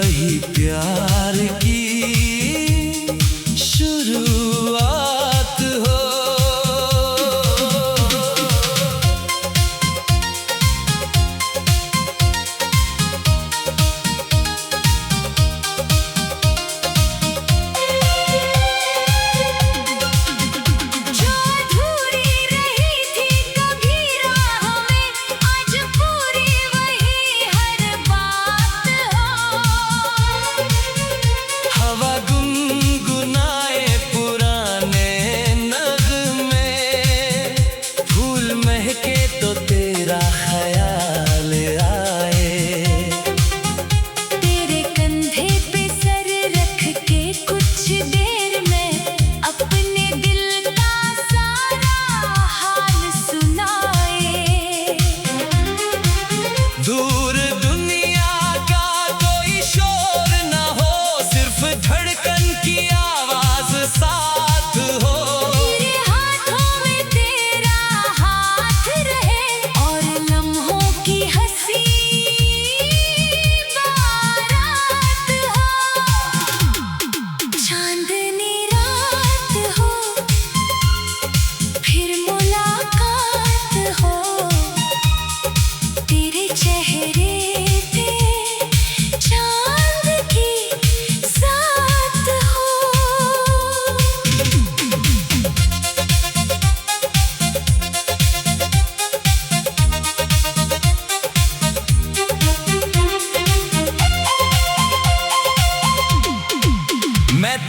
वही प्यार की शुरुआत हो।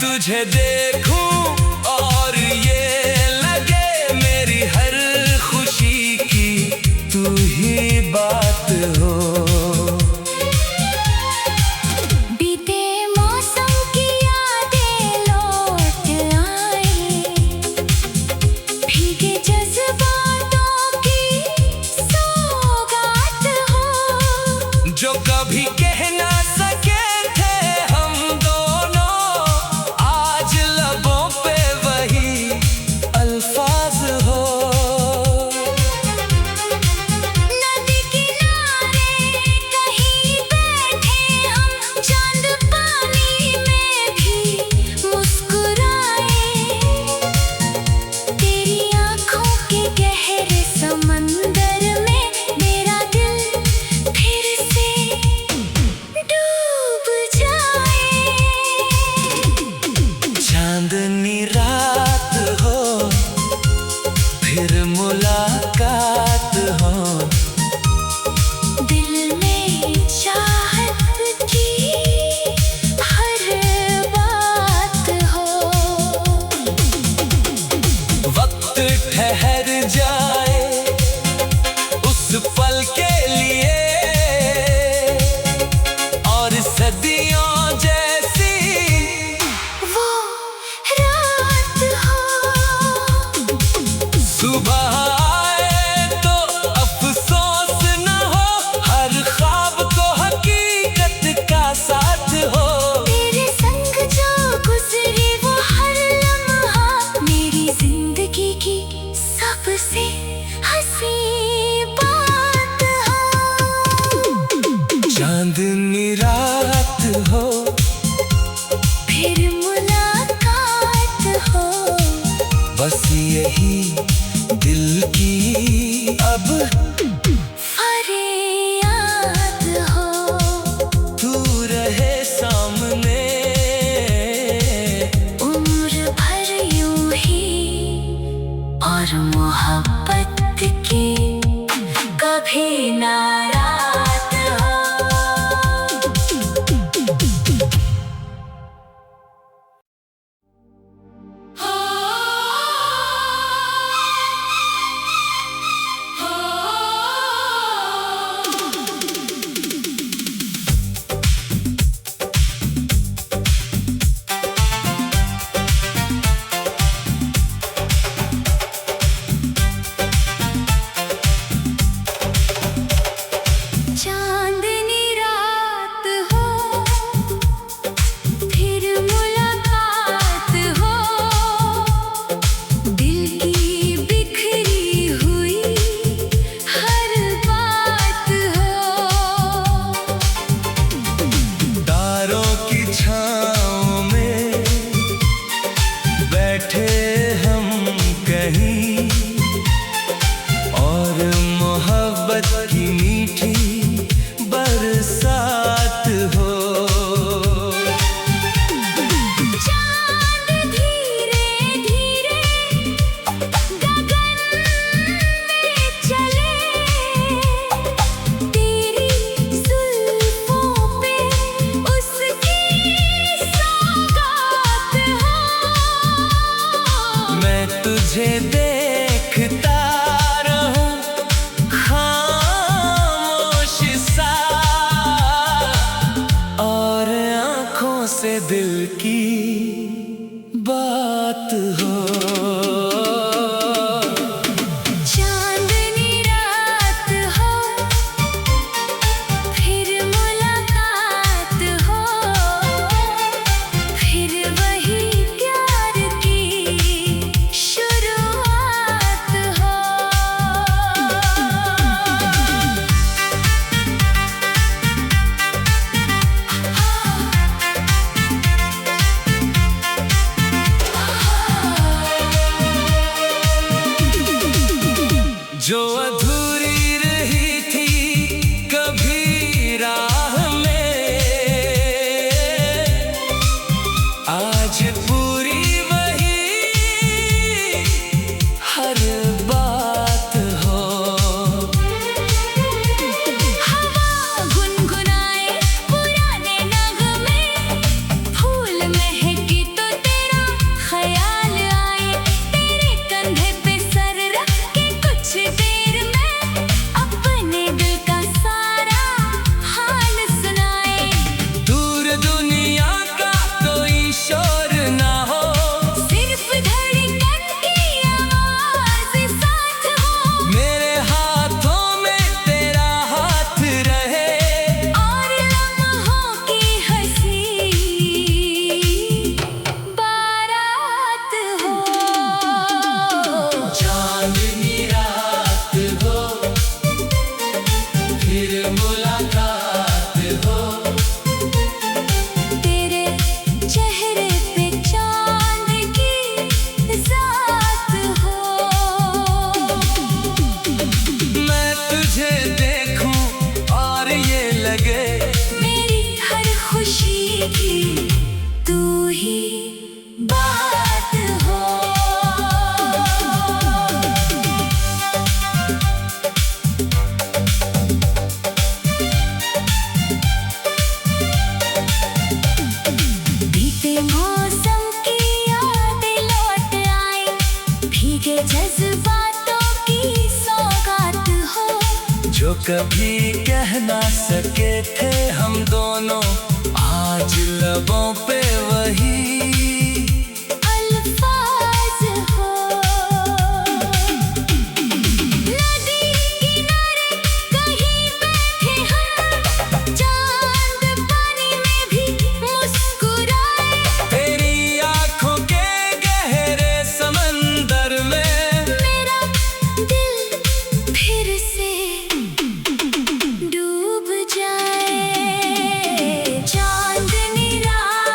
तुझे देखूं और ये लगे मेरी हर खुशी की तू ही बात हो। बीते मौसम की यादें लौट आए, भीगे जज्बातों की सौगात हो। जो कभी कह ना सके चांदनी रात हो फिर मुलाकात हो। दिल में चाहत की हर बात हो। वक्त ठहर जाए उस पल के लिए और सदियों सुबह आए तो अफसोस न हो, हर ख्वाब को हकीकत का साथ हो। तेरे संग जो गुजरी वो हर लम्हा मेरी जिंदगी की सबसे हंसी बात हो। चांदनी रात हो फिर मुलाकात हो। बस यही दिल की अब फरियाद हो। तू रहे सामने उम्र भर यूं ही और मोहब्बत की कभी ना रात हो। छाँव में बैठे हम कहीं और मोहब्बत की मीठी बरसात हो। चांद धीरे धीरे गगन में चले, तेरी जुल्फों पे उसकी सौगात हो। मैं तुझे देखता रहूं खामोश सा, और आँखों से दिल की बात हो। चांदनी रात हो, फिर मुलाकात हो, फिर वही प्यार की शुरुआत हो। जो अधूरी रही थी कभी राह में, आज पूरी वही हर बात हो। हवा गुनगुनाए पुराने नगमे, फूल महके तो तेरा ख्याल आए, तेरे कंधे पे सर रख के कुछ देर में अपने दिल का सारा हाल सुनाए। दूर दुनिया का कोई शोर ना हो, सिर्फ धड़कन की आवाज़ साथ हो, मेरे हाथों में तेरा हाथ रहे, और लम्हों की हंसी बारात हो। चांदनी रात हो, फिर मुलाकात हो। तेरे चेहरे पे चांद की ज़ात हो। मैं तुझे देखूं और ये लगे मेरी हर खुशी की तू ही बात हो। बीते मौसम की यादें लौट आई, भीगे जज्बातों की सौगात हो। जो कभी कह ना सके थे हम दोनों, आज लबों पे वही अल्फाज हो। नदी किनारे कहीं बैठे हम, चांद पानी में भी मुस्कुराए, तेरी आँखों के गहरे समंदर में मेरा दिल फिर से डूब जाए। चांदनी रात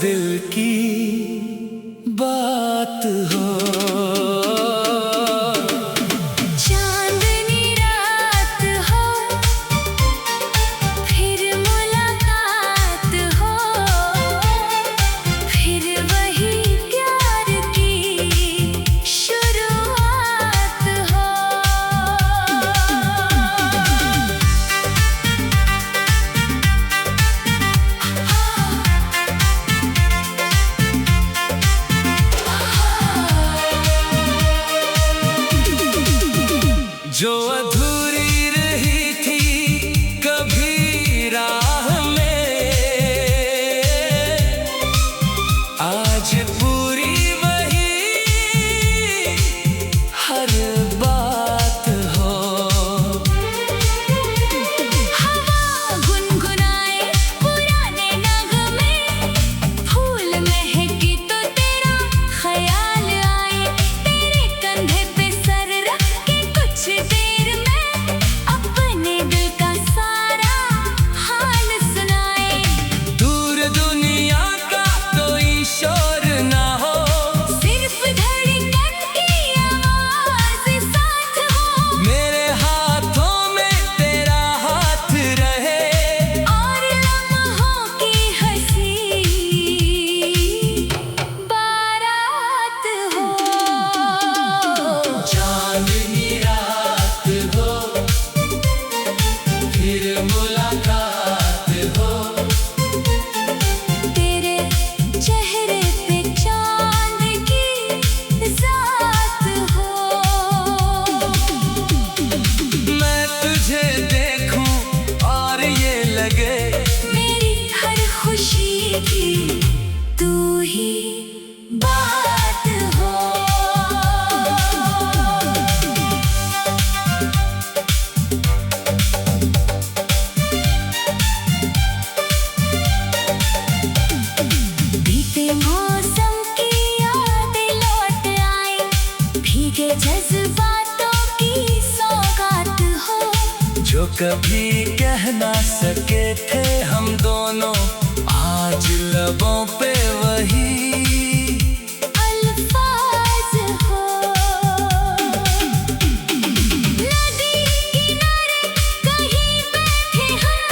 दिल की बात हो। चांदनी रात हो, फिर मुलाकात हो, फिर वही प्यार की शुरुआत हो। जो अधूरी रही थी कभी राह में, आज पूरी वही हर बात हो। हवा गुनगुनाए पुराने नगमे, फूल महके तो तेरा ख्याल आए, तेरे कंधे पे सर रख के कुछ देर में अपने दिल का सारा हाल सुनाए। दूर दुनिया का कोई शोर ना हो, सिर्फ धड़कन की आवाज़ साथ हो, मेरे हाथों में तेरा हाथ रहे, और लम्हों की हंसी बारात हो। चांदनी रात हो, फिर मुलाकात हो, तेरे चेहरे पे चांद की ज़ात हो। मैं तुझे देखूं और ये लगे मेरी हर खुशी की तू ही बात हो। बीते मौसम की यादें लौट आए, भीगे जज्बातों की सौगात हो। जो कभी कह ना सके थे हम दोनों, आज लबों पे वही अल्फाज हो। नदी किनारे कहीं बैठे हम,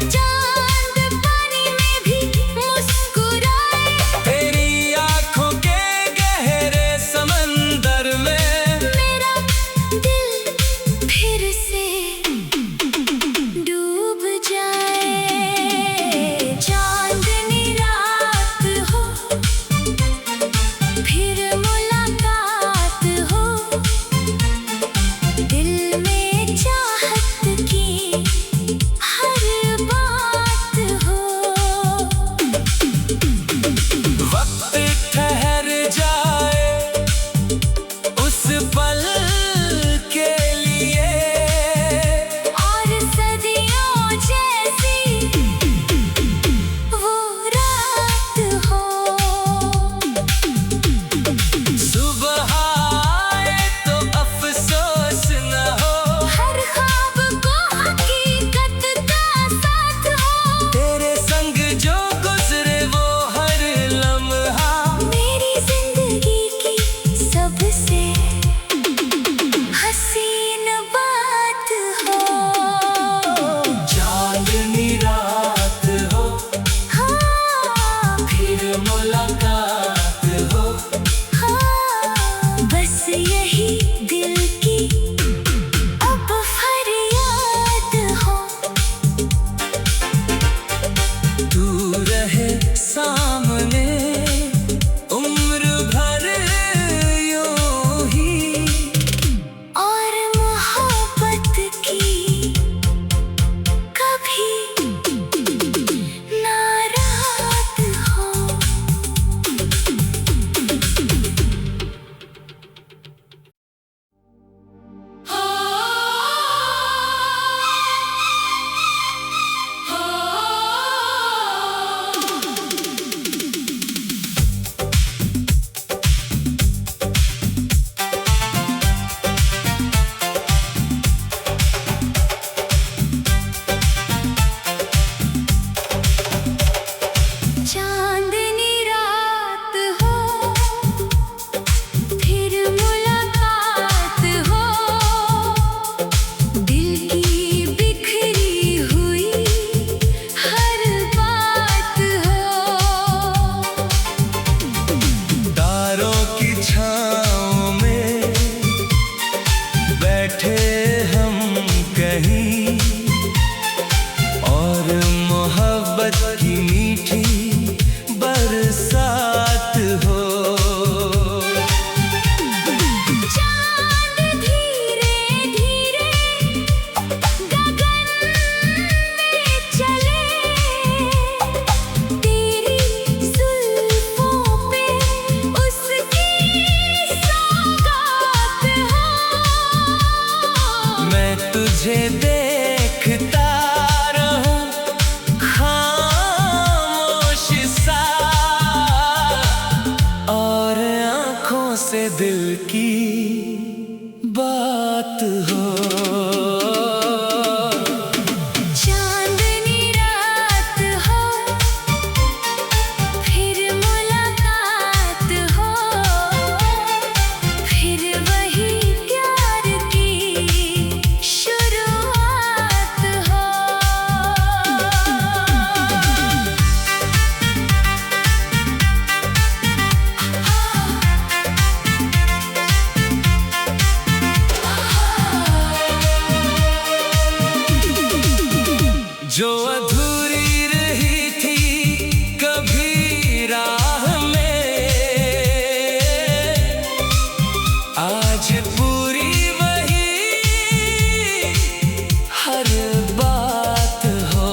चांद पानी में भी मुस्कुराए, तेरी आंखों के गहरे समंदर में मेरा दिल फिर से डूब जाए। चांदनी रात जो अधूरी रही थी कभी राह में, आज पूरी वही हर बात हो।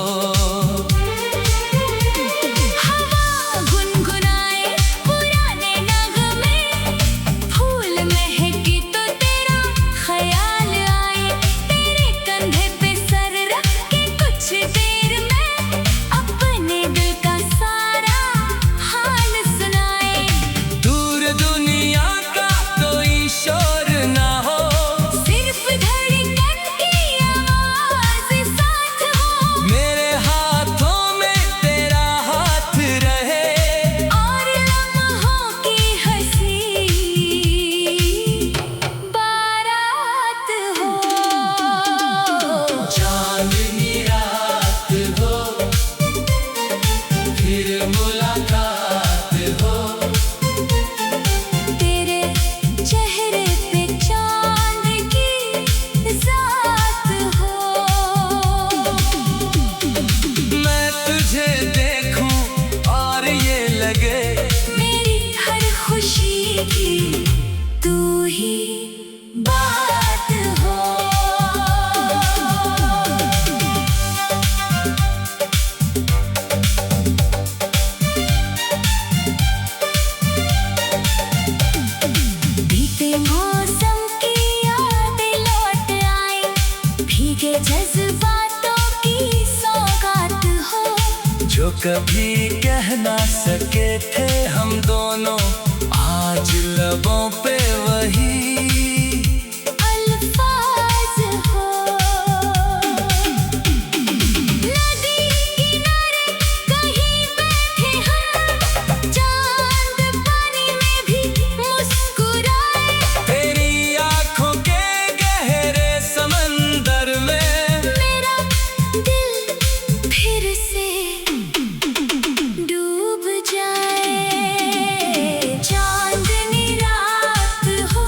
हवा गुनगुनाए पुराने नगमे, फूल महके तो तेरा ख्याल आए, तेरे कंधे पे सर रख के कुछ देर में अपने दिल का सारा हाल सुनाए। दूर दुनिया का कोई शोर ना हो, सिर्फ धड़कन की आवाज साथ हो, मेरे हाथों में तेरा हाथ रहे, और लम्हों की हंसी बारात हो। चांदनी रात हो, फिर मुलाकात हो, तेरे चेहरे पे चांद की ज़ात हो। मैं तुझे देखूं और ये लगे मेरी हर खुशी की तू ही बात हो। बीते मौसम की यादें लौट आई, भीगे जज्बातों की सौगात हो। जो कभी कह ना सके थे हम दोनों, आज लबों पे वही अल्फाज हो। नदी किनारे कहीं बैठे हम, चांद पानी में भी मुस्कुराए, तेरी आंखों के गहरे समंदर में मेरा दिल फिर से डूब जाए। चांदनी रात हो,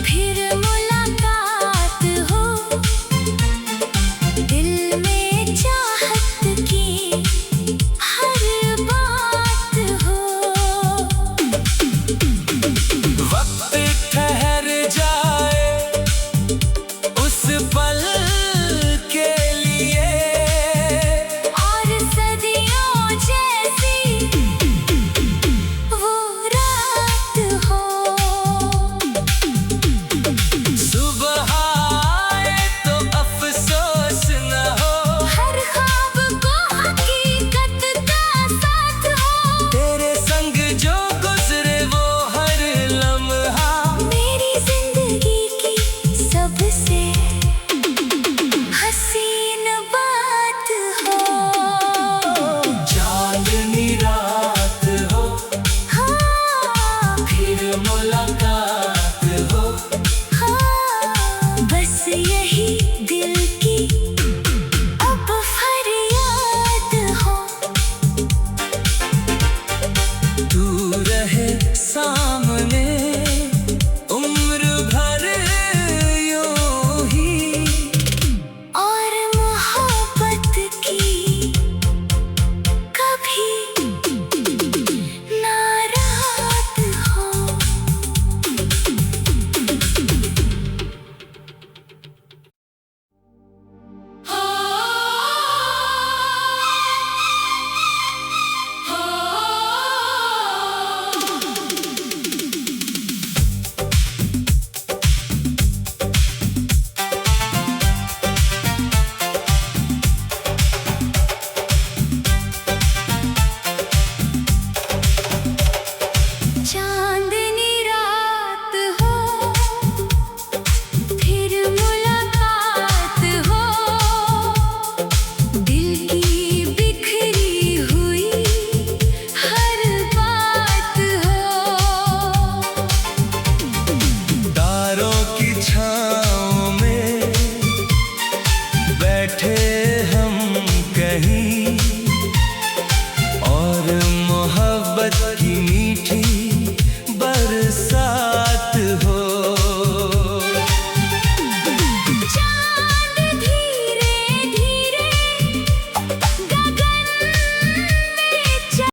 फिर मुलाकात हो, दिल में चाहत की हर बात हो। वक्त ठहर जाए उस पल के लिए, और सदियों जैसी वो रात हो। सुबह आए तो अफसोस न हो, हर ख्वाब को हकीकत का साथ हो, तेरे संग जो गुजरे वो हर लम्हा मेरी जिंदगी की सबसे हसीन बात हो। चांदनी रात हो, हाँ, फिर मुलाकात हो, हाँ, बस यही दिल की अब फरियाद हो। तू रहे सामने उम्र भर यूं ही, और मोहब्बत की कभी ना रात हो। चांदनी रात हो, फिर मुलाकात हो, दिल की बिखरी हुई हर बात हो। तारों की छाँव में बैठे हम कहीं,